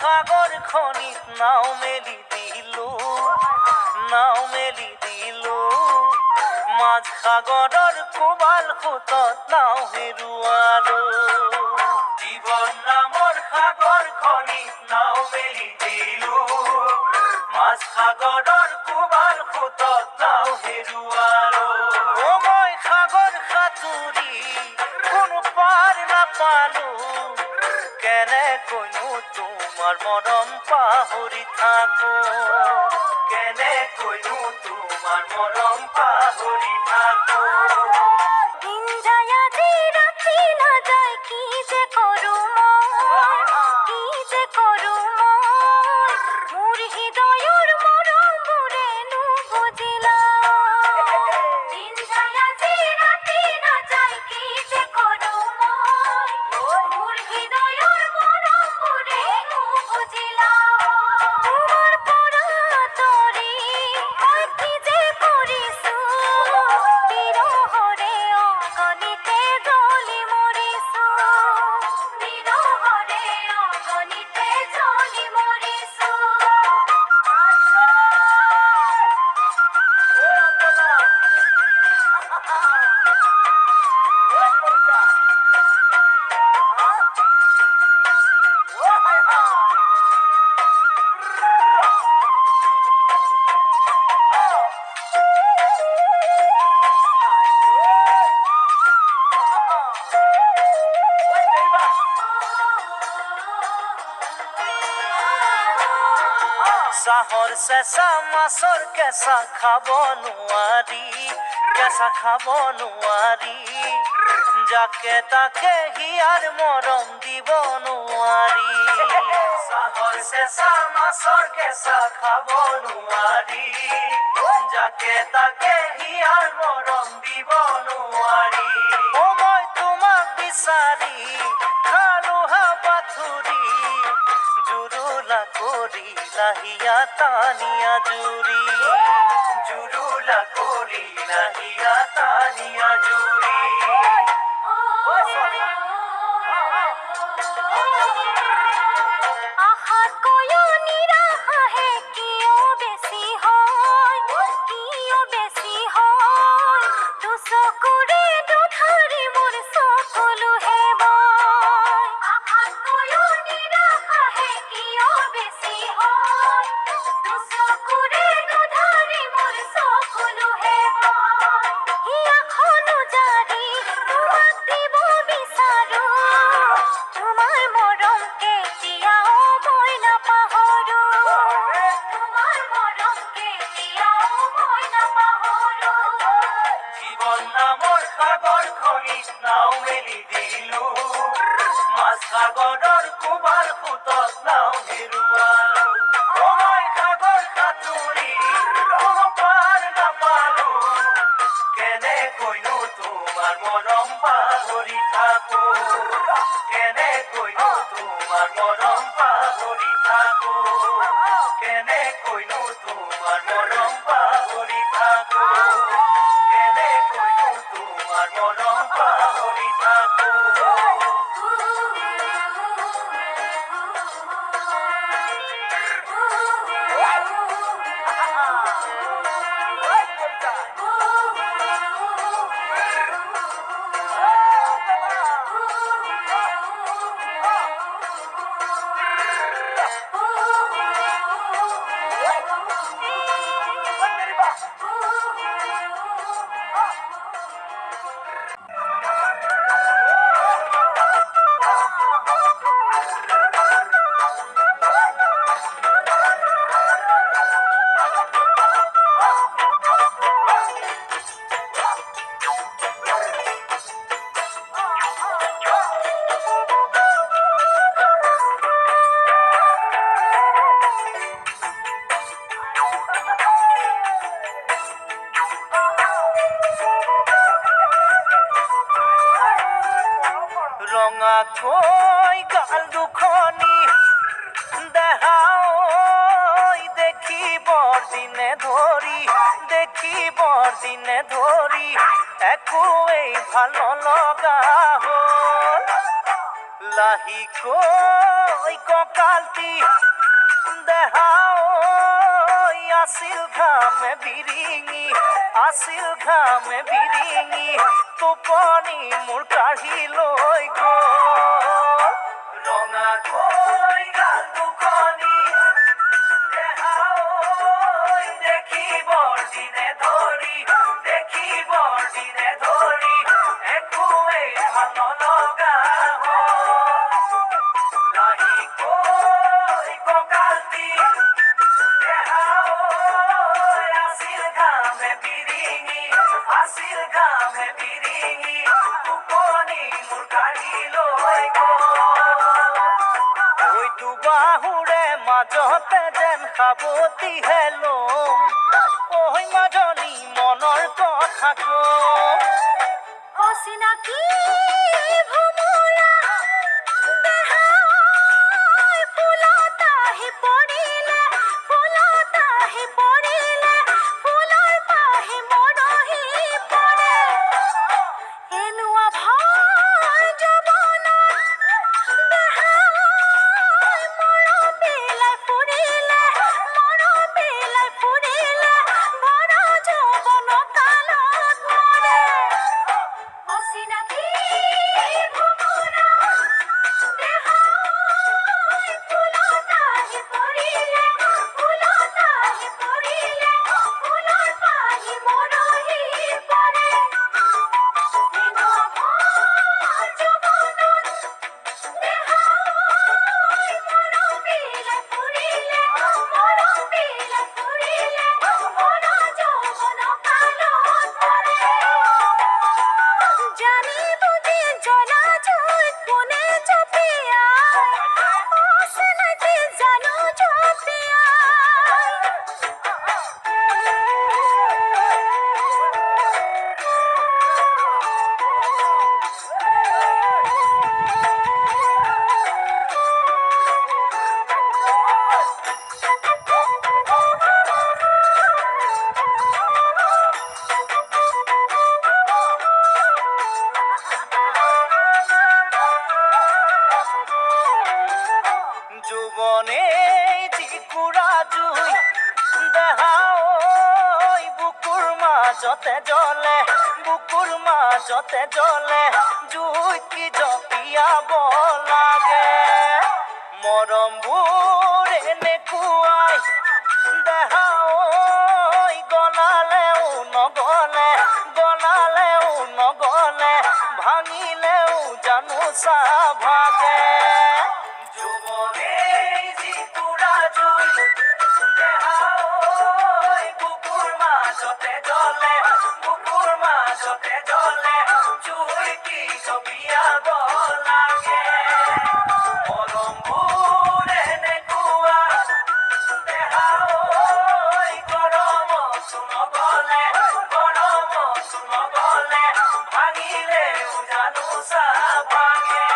সাগৰ খনিত নাও মেলি দিলো মাঝ সাগৰৰ কোবাল খুতত নাও হেৰুৱালো জীৱন নামৰ সাগৰ খনিত নাও মেলি দিলো মাঝ সাগৰৰ কোবাল খুতত নাও হেৰুৱালো মই সাগৰ সাঁতুৰি কোনো পাৰ নাপালো কেনেকৈনো তোমাৰ মৰম পাহৰি থাকো কেনেকৈনো তোমাৰ মৰম পাহৰি থাকো দিন যায় আজি ৰাতি নাযায় কি যে কৰো মই মোৰ হৃদয়ৰ মৰমবোৰে নুবুজিলা দিন যায় আজি ৰাতি নাযায় কি যে কৰো মই মোৰ হৃদয়ৰ মৰমবোৰে নুবুজিলা তোমাৰ পৰা আঁতৰি মই কি যে কৰিছো বিৰহৰে অগণিতে জ্বলি মৰিছো বিৰহৰে অগণিতে জ্বলি মৰিছো চাহৰ চেঁচা মাছৰ কেঁচা খাব নোৱাৰি যাকে তাকে হিয়াৰ মৰম দিব নোৱাৰি চাহৰ চেঁচা মাছৰ কেঁচা খাব নোৱাৰি যাকে তাকে হিয়াৰ মৰম দিব নোৱাৰি মই তোমাক বিচাৰি খালো হাবাথুৰি জুৰুলা কৰিলা হিয়া টানিয়া জুৰুলা কৰিলা হিয়া টানিয়া জুৰি আশাতকৈও নিৰাশাহে কিয় বেছি হয় দুচকুৰে দুধাৰি মোৰ চকুলোহে বয় আশাতকৈও নিৰাশাহে কিয় বেছি হয় দুচকুৰে দুধাৰি মোৰ চকুলোহে বয় হিয়াখনো জাৰি তোমাক দিব বিচাৰো তোমাৰ মৰম কেতিয়াও মই নাপাহৰো তোমাৰ মৰম কেতিয়াও মই নাপাহৰো জীৱন নামৰ সাগৰ খনিত নাও মেলি দিলো মাছ সাগৰৰ কোবাল খুতত নাও হেৰুৱালো মই সাগৰ সাঁতুৰি কোনো পাৰ নাপালো কেনেকৈনো তোমাৰ মৰম পাহৰি থাকো কেনেকৈনো তোমাৰ মৰম পাহৰি থাকো কেনেকৈনো তোমাৰ মৰম পাহৰি থাকো কেনেকৈনো তোমাৰ মৰম পাহৰি থাকো ৰঙাকৈ গাল দুখনি দেখাও দেখিবৰ দিনে ধৰি একোৱেই ভাল লগা হ'ল লাহিকৈ কঁকালটি দেহাও আছিল ঘামে বিৰিঙি আছিল ঘামে বিৰিঙি টোপনি মোৰ কাঢ়ি লৈ গ'ল ৰঙাকৈ গাল দুখনি দেহাও দেখিবৰ দিনে ধৰি একোৱেই ভাল নলগা লাহিকৈ কঁকালটি দেহাও আছিল ঘামে বিৰিঙি টোপনি মোৰ কাঢ়ি লৈ গ'ল ঐ দুবাহুৰে মাজতে যেন সাৱটিহে লম ঐ মাজনী মনৰ কথা কওঁ অচিনাকি ভোমোৰা দেহাই ফুলত আহি পৰিলে ফুলৰ পাহি মৰহি পৰে এনেকুৱা ভয় যৌৱনত দেহাই মৰম পেলাই ফুৰিলে ভৰা যৌৱন কালত মৰে অচিনাকি ভোমোৰা দেহাই ফুলত আহি পৰিলে ফুলৰ পাহি মৰহি পৰে এনেকুৱা ভয় যৌৱনত দেহাই মৰম পেলাই ফুৰিলে ভৰা যৌৱন কালত পৰে জানি বুজি জ্বলা জুই কোনে জপিয়াই অচিনাকি জানো যৌৱনে যিকুৰা জুই দেহাও বুকুৰ মাজতে জ্বলে জুইত কি জপিয়াব লাগে মৰমবোৰ এনেকুৱাই দেহাও গলালেও নগলে ভাঙিলেও জানো ভাগে যৌৱনে যিকুৰা জুই দেহাও বুকুৰ মাজতে জ্বলে জুই কি জপিয়াব লাগে মৰমবোৰ এনেকুৱা দেহাও গৰমতো নগলে ভাঙিলেও জানো ভাগে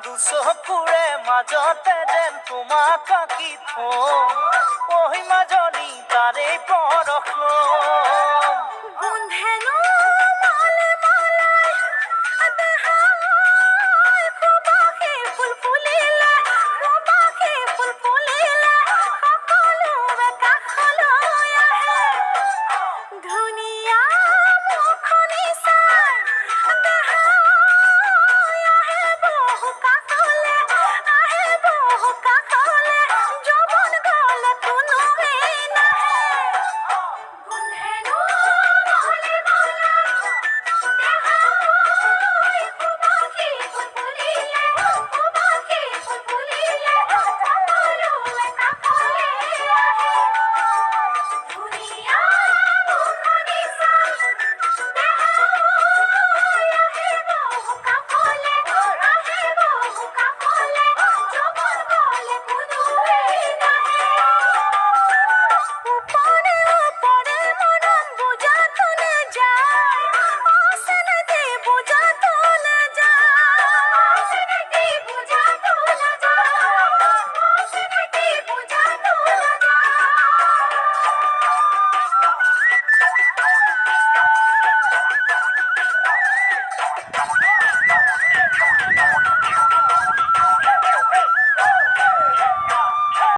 দুচকুৰে মাজতে যেন তোমাক আঁকি থওঁ ঐ মাজনী তাৰে পৰশ